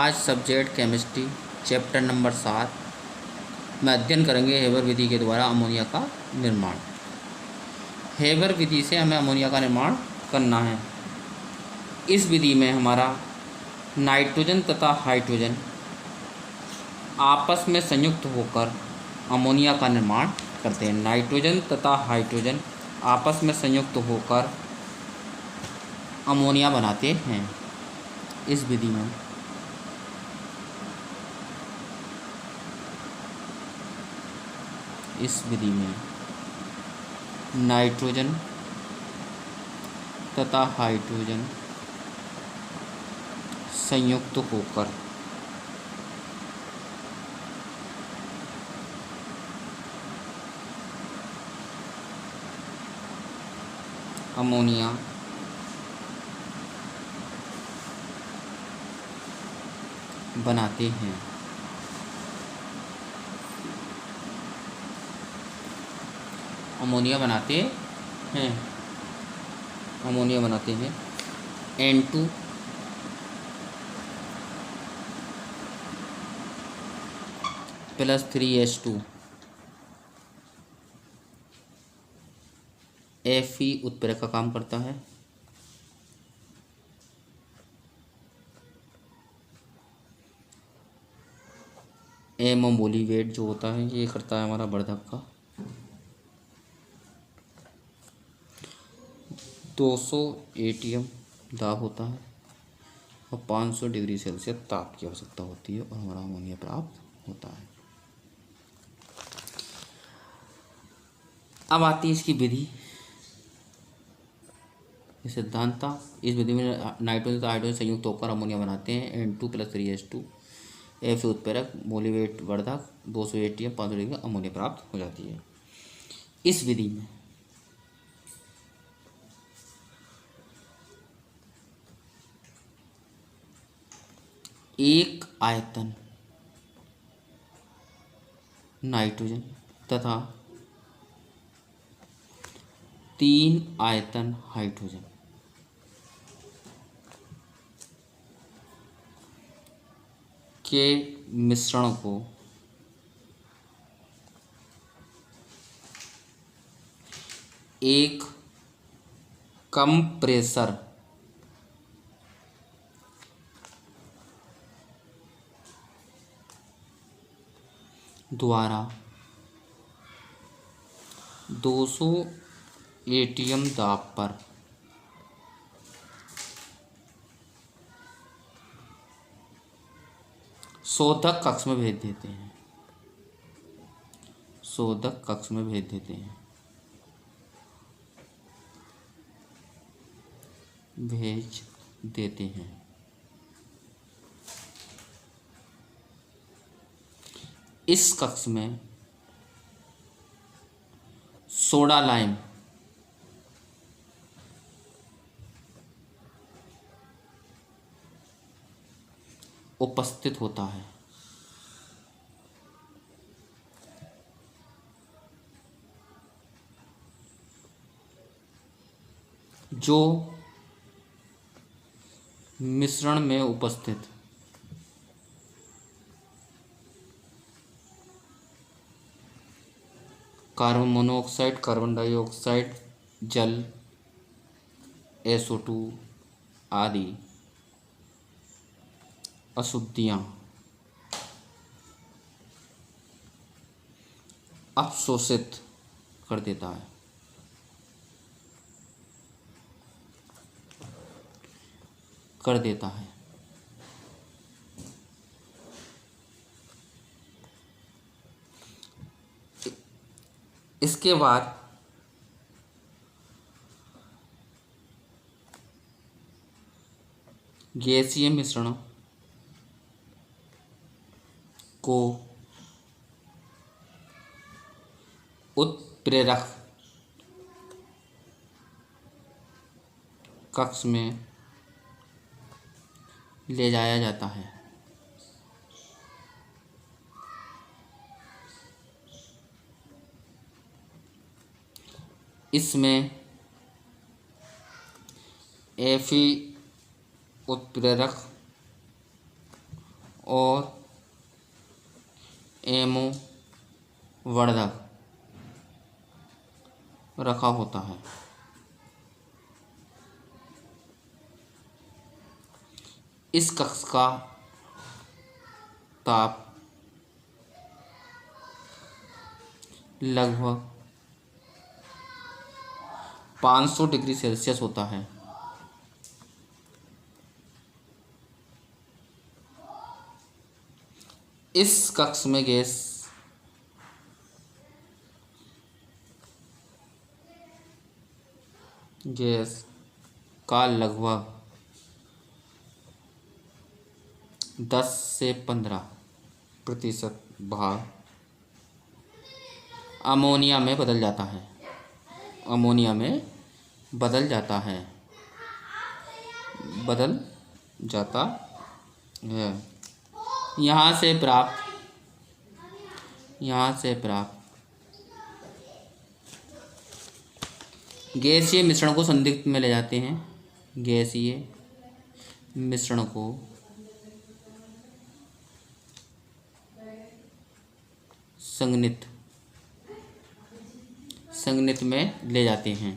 आज subject chemistry chapter number 7 में अध्ययन करेंगे हेबर विधि के द्वारा अमोनिया का निर्माण। हेबर विधि से हमें अमोनिया का निर्माण करना है। इस विधि में हमारा नाइट्रोजन तथा हाइड्रोजन आपस में संयुक्त होकर अमोनिया का निर्माण करते हैं। नाइट्रोजन तथा हाइड्रोजन आपस में संयुक्त होकर अमोनिया बनाते हैं। इस विधि में नाइट्रोजन तथा हाइड्रोजन संयुक्त होकर अमोनिया बनाते हैं। अमोनिया बनाते हैं N2 + 3H2 Fe उत्प्रेरक का काम करता है। एमोबोलीवेट जो होता है ये करता है हमारा वर्धक का। 200 ATM दाब होता है और 500 डिग्री सेल्सियस ताप की आवश्यकता होती है और हमारा अमोनिया प्राप्त होता है। अब आती है इसकी विधि, सिद्धांत। इस विधि में नाइट्रोजन तथा हाइड्रोजन संयुक्त होकर अमोनिया बनाते हैं। N2 + 3H2 Fe उत्प्रेरक, मोलिवेट वर्धक, 200 ATM 500 डिग्री अमोनिया प्राप्त हो जाती है। इस विधि में एक आयतन नाइट्रोजन तथा 3 आयतन हाइड्रोजन के मिश्रण को एक कम प्रेशर द्वारा 200 ATM दाब पर शोधक कक्ष में भेज देते हैं। इस कक्ष में सोडा लाइम उपस्थित होता है। जो मिश्रण में उपस्थित कार्बन मोनोऑक्साइड, कार्बन डाइऑक्साइड, जल, SO2 आदि अशुद्धियां अवशोषित कर देता है। इसके बाद गैसीय मिश्रण को उत्प्रेरक कक्ष में ले जाया जाता है। इसमें Fe उत्प्रेरक और एमो वर्धक रखा होता है। इस कक्ष का ताप लगभग 500 डिग्री सेल्सियस होता है। इस कक्ष में गैस का लगभग 10 से 15% भाग अमोनिया में बदल जाता है। अमोनिया में बदल जाता है यहाँ से प्राप्त गैसीय मिश्रण को संदिग्ध में ले जाते हैं। गैसीय मिश्रण को संघनित में ले जाते हैं।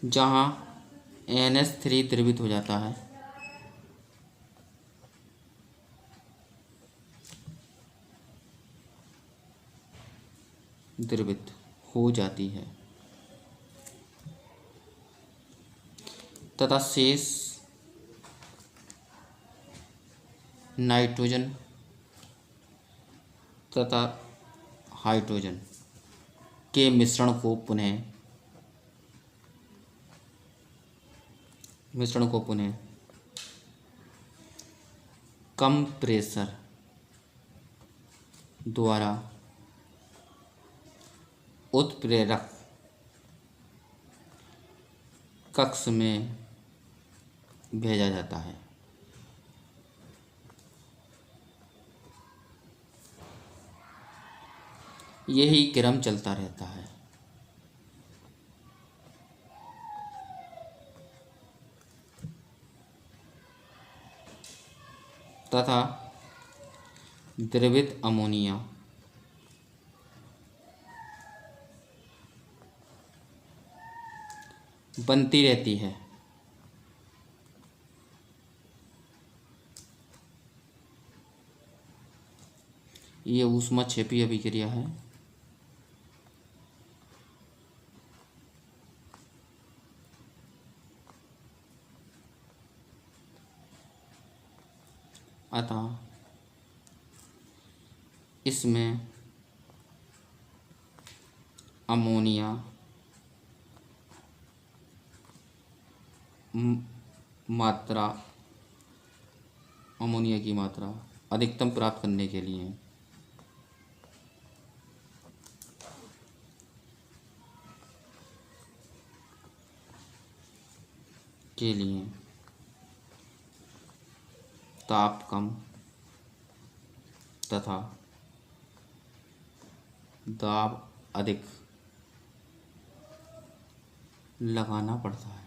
जहाँ NH3 द्रवित हो जाता है। द्रवित हो जाती है तथा शेष नाइट्रोजन तथा हाइड्रोजन के मिश्रण को पुनः कम प्रेशर द्वारा उत्प्रेरक कक्ष में भेजा जाता है। यही क्रम चलता रहता है। तथा द्रवित अमोनिया बनती रहती है। ये ऊष्माक्षेपीय अभिक्रिया है। अतः इसमें अमोनिया की मात्रा अधिकतम प्राप्त करने के लिए ताप कम तथा दाब अधिक लगाना पड़ता है।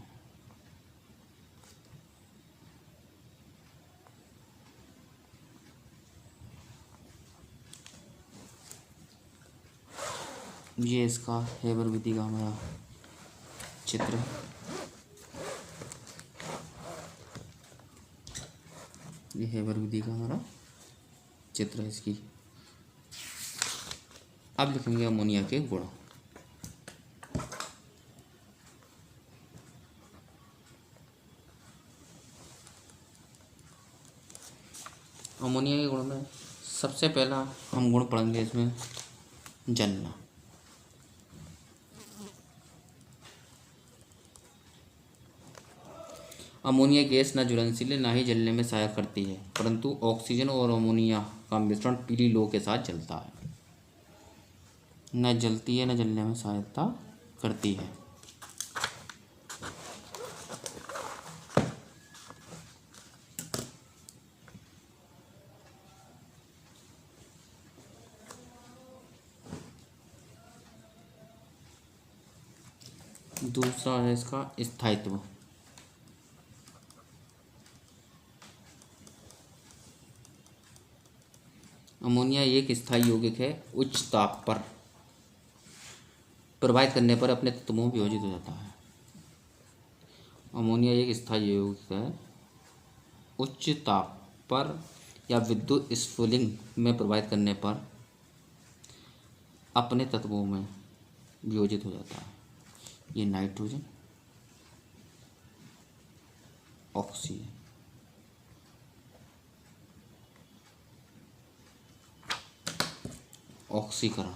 ये इसका हेबर विधि का हमारा चित्र है। ये हेबर विधि का हमारा चित्र है इसकी। अब लिखेंगे अमोनिया के गुण। अमोनिया के गुण में सबसे पहला हम गुण पढ़ेंगे इसमें जलना। अमोनिया गैस न ज्वलनशील है, ना ही जलने में सहायक करती है, परंतु ऑक्सीजन और अमोनिया का मिश्रण पीली लौ के साथ जलता है। न जलती है न जलने में सहायता करती है। दूसरा है इसका स्थायित्व। अमोनिया एक स्थायी यौगिक है, उच्च ताप पर प्रभावित करने पर अपने तत्वों में विभाजित हो जाता है। अमोनिया एक स्थायी यौगिक है, उच्च ताप पर या विद्युत स्फुलिंग में प्रभावित करने पर अपने तत्वों में विभाजित हो जाता है। ये नाइट्रोजन, ऑक्सीजन, ऑक्सीकरण,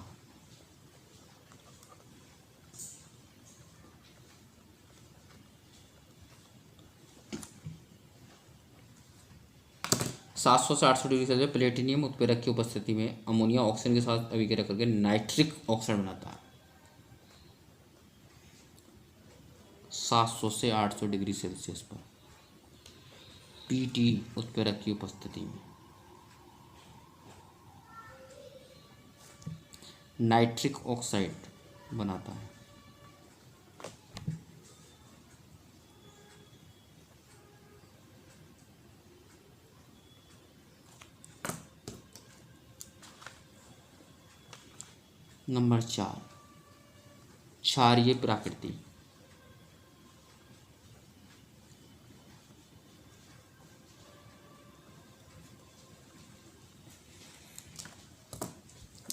सात सौ से 800 डिग्री सेल्सियस प्लेटिनियम उत्प्रेरक की उपस्थिति में अमोनिया ऑक्सीजन के साथ अभिक्रिया करके नाइट्रिक ऑक्साइड बनाता है। 700 से 800 डिग्री सेल्सियस पर पीटी उत्प्रेरक की उपस्थिति में नाइट्रिक ऑक्साइड बनाता है। नंबर 4, क्षारीय प्रकृति।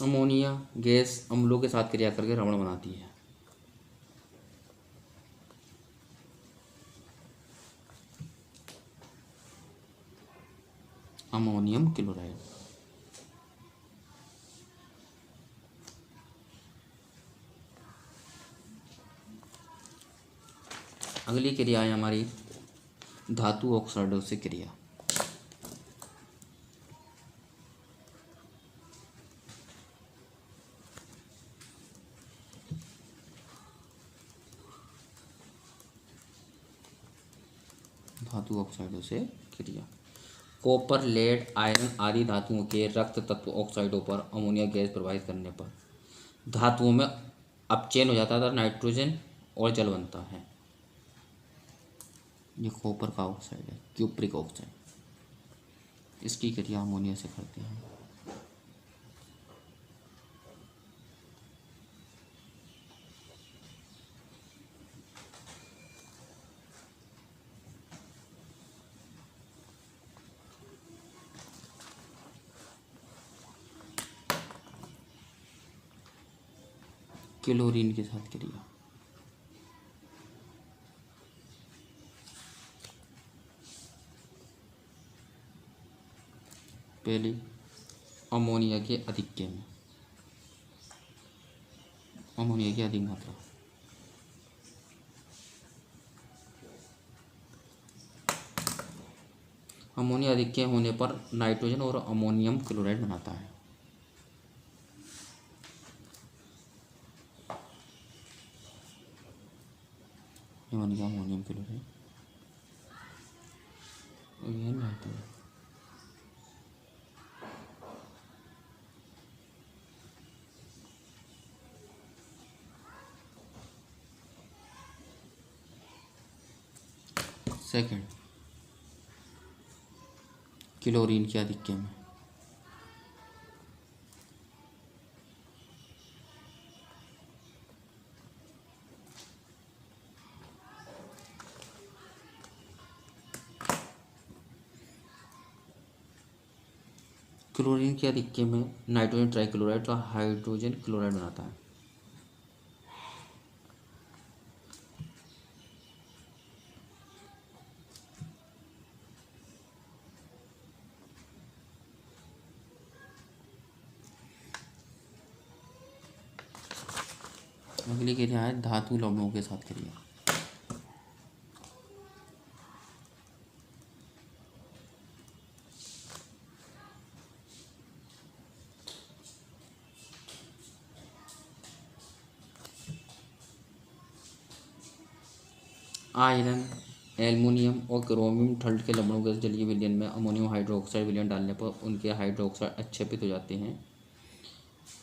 अमोनिया गैस अम्लों के साथ क्रिया करके लवण बनाती है। Ammonium chloride. अगली क्रिया है हमारी धातु ऑक्साइडों से क्रिया। धातु ऑक्साइडों से क्रिया। कॉपर, लेड, आयरन आदि धातुओं के रक्त तत्व ऑक्साइडों पर अमोनिया गैस प्रभावित करने पर धातुओं में अपचयन हो जाता है, नाइट्रोजन और जल बनता है। ये कॉपर का ऑक्साइड है, क्यूप्रिक ऑक्साइड। इसकी क्रिया अमोनिया से करते हैं। क्लोरीन के साथ क्रिया। पहली अमोनिया के अधिक्य में, अमोनिया की अधिक मात्रा। अमोनिया अधिक्य होने पर नाइट्रोजन और अमोनियम क्लोराइड बनाता है। अमोनियम क्लोराइड और ये नाइट्रोजन। सेकंड, क्लोरीन के अधिक्य में क्लोरीन के अधिक्य में नाइट्रोजन ट्राइक्लोराइड और हाइड्रोजन क्लोराइड बनाता है। अगली क्रिया है धातु लवणों के साथ क्रिया। आयरन, एल्युमिनियम और क्रोमियम ठंड के लवणों के जलीय विलयन में अमोनियम हाइड्रोक्साइड विलयन डालने पर उनके हाइड्रोक्साइड अच्छेपित हो जाते हैं,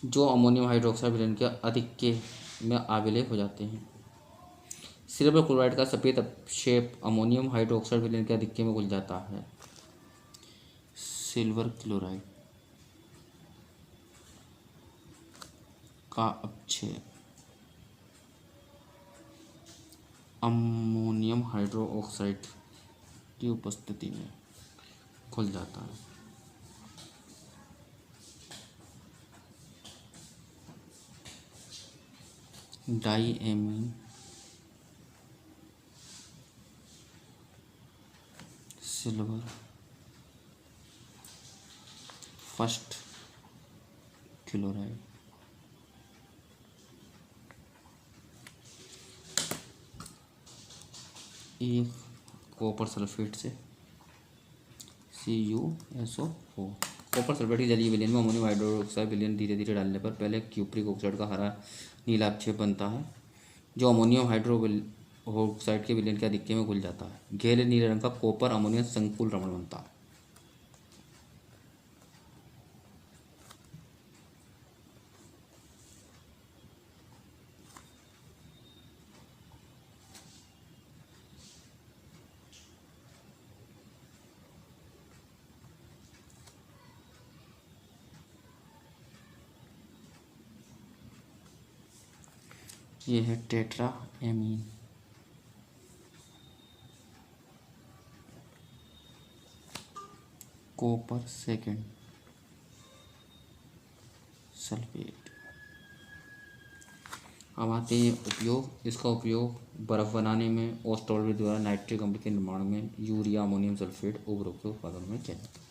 जो अमोनियम हाइड्रोक्साइड विलयन के अधिक्य में अविलय हो जाते हैं। सिल्वर क्लोराइड का सफ़ेद अपक्षेप अमोनियम हाइड्रोक्साइड विलयन के अधिक्य में घुल जाता है। सिल्वर क्लोराइड का अपक्षय अमोनियम हाइड्रोक्साइड की उपस्थिति में खुल जाता है। डाईएमीन सिल्वर फर्स्ट क्लोराइड एक कॉपर सल्फेट से CuSO4। कॉपर सल्फेट की जलीय विलयन में अमोनियम हाइड्रोक्साइड विलयन धीरे धीरे डालने पर पहले क्यूप्रिक ऑक्साइड का हरा नीला अपक्षय बनता है, जो अमोनियम हाइड्रोक्साइड के विलयन के आधिक्य में घुल जाता है। गहरे नीले रंग का कॉपर अमोनियम संकुल लवण बनता है। ये है टेट्राएमीन। Copper second sulphate. अब आते हैं उपयोग। इसका उपयोग बर्फ़ बनाने में, ओस्टोलवे द्वारा नाइट्रिक अम्ल के निर्माण में, यूरिया अमोनियम सल्फेट उर्वरक के उत्पादन में किया जाता है।